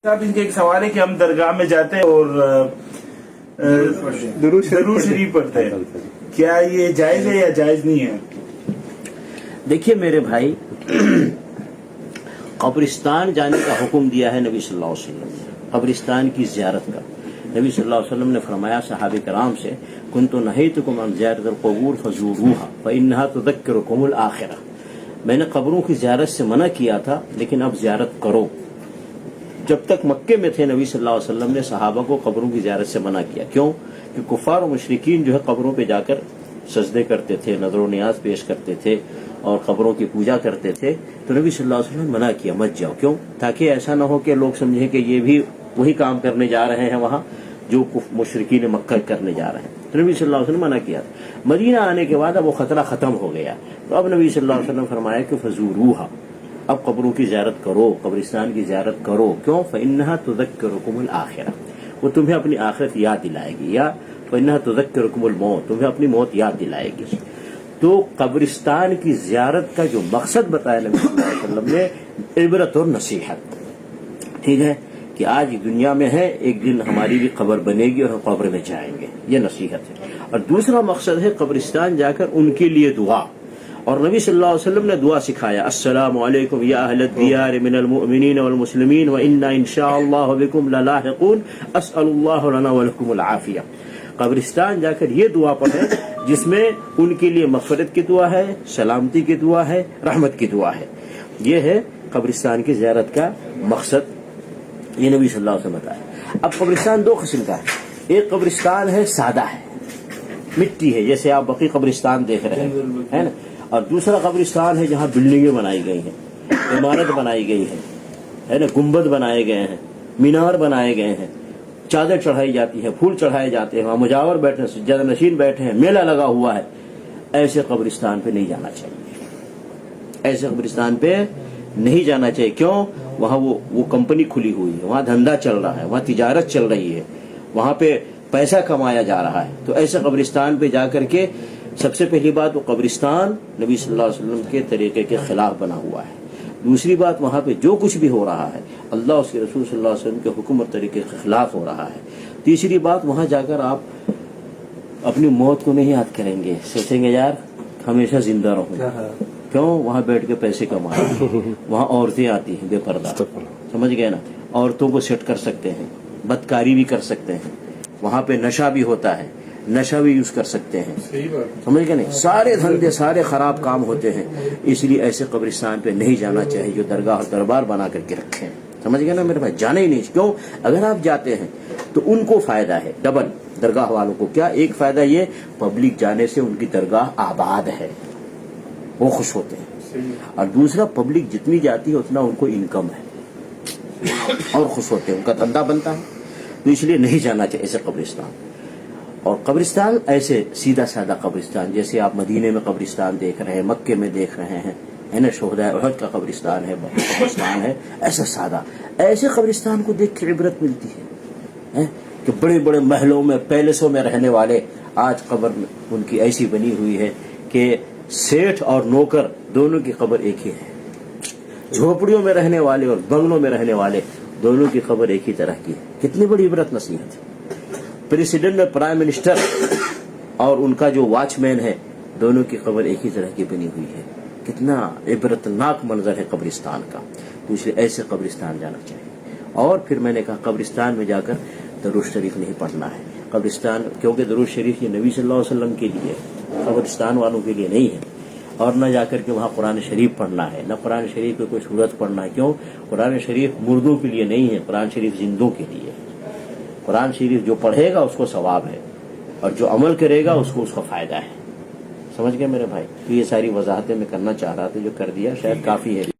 साहब, इनका एक सवाल है कि हम दरगाह में जाते हैं और दरूद शरीफ पढ़ते हैं, क्या ये जायज है या जायज नहीं है? देखिए मेरे भाई, कब्रिस्तान जाने का हुक्म दिया है नबी सल्लल्लाहु अलैहि वसल्लम ने, कब्रिस्तान की ज़ियारत का। नबी सल्लल्लाहु अलैहि वसल्लम ने फरमाया सहाबे कराम से, कुन्तु नहीतुकुम अन ज़ियारतिल क़ुबूर फ़ज़ूरूहा फ़इन्नहा तुज़क्किरुकुमुल आखिरा। मैंने कब्रों की ज़ियारत से मना किया था, लेकिन अब ज़ियारत करो। जब तक मक्के में थे नबी सल्लल्लाहु अलैहि वसल्लम ने सहाबा को कब्रों की ज़ियारत से मना किया। क्यों? कि कुफ़ार और मुशरिकीन जो है कब्रों पे जाकर सजदे करते थे, नज़र नियाज पेश करते थे और कब्रों की पूजा करते थे। तो नबी सल्लल्लाहु अलैहि वसल्लम ने मना किया, मत जाओ। क्यों? ताकि ऐसा ना हो कि लोग समझें कि ये भी वही काम करने जा रहे हैं वहाँ जो मुशरिकीन मक्का करने जा रहे हैं। तो नबी सल्लल्लाहु अलैहि वसल्लम मना किया। मदीना आने के बाद अब वो खतरा खत्म हो गया। तो अब नबी सल्लल्लाहु अलैहि वसल्लम फरमाया कि फ़ज़ूरूहा, अब कब्रों की ज़ियारत करो, कब्रिस्तान की ज़ियारत करो। क्यों? फ़इन्नहा तुज़क्किरुकुमुल आखिरा, वो तुम्हें अपनी आखिरत याद दिलाएगी। या फ़इन्नहा तुज़क्किरुकुमुल मौत, तुम्हें अपनी मौत याद दिलाएगी। तो कब्रिस्तान की ज़ियारत का जो मकसद बताया नबी सल्लल्लाहु अलैहि वसल्लम ने, इबरत और नसीहत। ठीक है कि आज दुनिया में है, एक दिन हमारी भी कब्र बनेगी और हम कब्र में जाएंगे, ये नसीहत है। और दूसरा मकसद है कब्रिस्तान जाकर उनके लिए दुआ। और नबी सल्लल्लाहु अलैहि वसल्लम ने दुआ सिखाया, अस्सलामु अलैकुम या अहलद दियार मिनल मुअमिनीन वल मुस्लिमीन व इन्ना इंशाअल्लाहु बिकुम ललाहिकून अस्अलुल्लाह लना व लकुमुल आफिया। कब्रिस्तान जाकर ये दुआ पढ़ें जिसमें उनके लिए मग़फ़िरत की दुआ है, सलामती की दुआ है, रहमत की दुआ है। ये है कब्रिस्तान की ज़ियारत का मकसद, ये नबी सल्लल्लाहु अलैहि वसल्लम बताया। अब कब्रिस्तान दो किस्म का है। एक कब्रिस्तान है सादा है, मिट्टी है, जैसे आप बकी कब्रिस्तान देख रहे हैं, है ना। और दूसरा कब्रिस्तान है जहाँ बिल्डिंगें बनाई गई हैं, इमारत बनाई गई है ना, गुंबद बनाए गए हैं, मीनार बनाए गए हैं, चादर चढ़ाई जाती है, फूल चढ़ाए जाते हैं, वहाँ मुजावर बैठे, सज्जादा नशीन बैठे हैं, मेला लगा हुआ है। ऐसे कब्रिस्तान पे नहीं जाना चाहिए, ऐसे कब्रिस्तान पे नहीं जाना चाहिए। क्यों? वहाँ वो कंपनी खुली हुई है, वहाँ धंधा चल रहा है, वहाँ तिजारत चल रही है, वहाँ पे पैसा कमाया जा रहा है। तो ऐसे कब्रिस्तान पे जाकर के सबसे पहली बात, वो कब्रिस्तान नबी सल्लल्लाहु अलैहि वसल्लम के तरीके के खिलाफ बना हुआ है। दूसरी बात, वहाँ पे जो कुछ भी हो रहा है अल्लाह उसके रसूल सल्लल्लाहु अलैहि वसल्लम के हुक्म और तरीके के खिलाफ हो रहा है। तीसरी बात, वहाँ जाकर आप अपनी मौत को नहीं याद करेंगे, सोचेंगे यार हमेशा जिंदा रहूं। क्यों? वहाँ बैठ के पैसे कमा रहे हैं, वहाँ औरतें आती हैं बेपर्दा, समझ गए ना, औरतों को सेट कर सकते हैं, बदकारी भी कर सकते हैं, वहाँ पे नशा भी होता है, नशा भी यूज कर सकते हैं, समझ गए नहीं, सारे धंधे सारे खराब काम होते हैं। इसलिए ऐसे कब्रिस्तान पे नहीं जाना चाहिए जो दरगाह और दरबार बना करके रखे हैं, समझ गए ना मेरे भाई, जाने ही नहीं। क्यों? अगर आप जाते हैं तो उनको फायदा है डबल, दरगाह वालों को। क्या? एक फायदा ये, पब्लिक जाने से उनकी दरगाह आबाद है, वो खुश होते हैं। और दूसरा, पब्लिक जितनी जाती है उतना उनको इनकम है और खुश होते हैं, उनका धंधा बनता है। तो इसलिए नहीं जाना चाहिए ऐसे कब्रिस्तान। और कब्रिस्तान ऐसे सीधा साधा कब्रिस्तान, जैसे आप मदीने में कब्रिस्तान देख रहे हैं, मक्के में देख रहे हैं, है ना, शोहदाए उहद का कब्रिस्तान है, कब्रिस्तान है, ऐसा सादा। ऐसे कब्रिस्तान को देख के इबरत मिलती है कि बड़े बड़े महलों में, पैलेसों में रहने वाले आज कब्र उनकी ऐसी बनी हुई है कि सेठ और नौकर दोनों की कब्र एक ही है। झोपड़ियों में रहने वाले और बंगलों में रहने वाले दोनों की कब्र एक ही तरह की है। कितनी बड़ी इबरत नसीहत है। प्रेसिडेंट और प्राइम मिनिस्टर और उनका जो वॉचमैन है, दोनों की कब्र एक ही तरह की बनी हुई है। कितना इबरतनाक मंजर है कब्रिस्तान का। तो इसलिए ऐसे कब्रिस्तान जाना चाहिए। और फिर मैंने कहा कब्रिस्तान में जाकर दरूद शरीफ नहीं पढ़ना है कब्रिस्तान, क्योंकि दरूद शरीफ ये नबी सल्लल्लाहु अलैहि वसल्लम के लिए, कब्रिस्तान वालों के लिए नहीं है। और न जाकर के वहाँ कुरान शरीफ पढ़ना है, न कुरान शरीफ की कोई सूरत पढ़ना है। क्यों? कुरान शरीफ मुर्दों के लिए नहीं है, कुरान शरीफ जिंदों के लिए है। कुरान शरीफ जो पढ़ेगा उसको सवाब है और जो अमल करेगा उसको उसका फायदा है। समझ गए मेरे भाई? तो ये सारी वजाहतें मैं करना चाह रहा था, जो कर दिया शायद काफी है।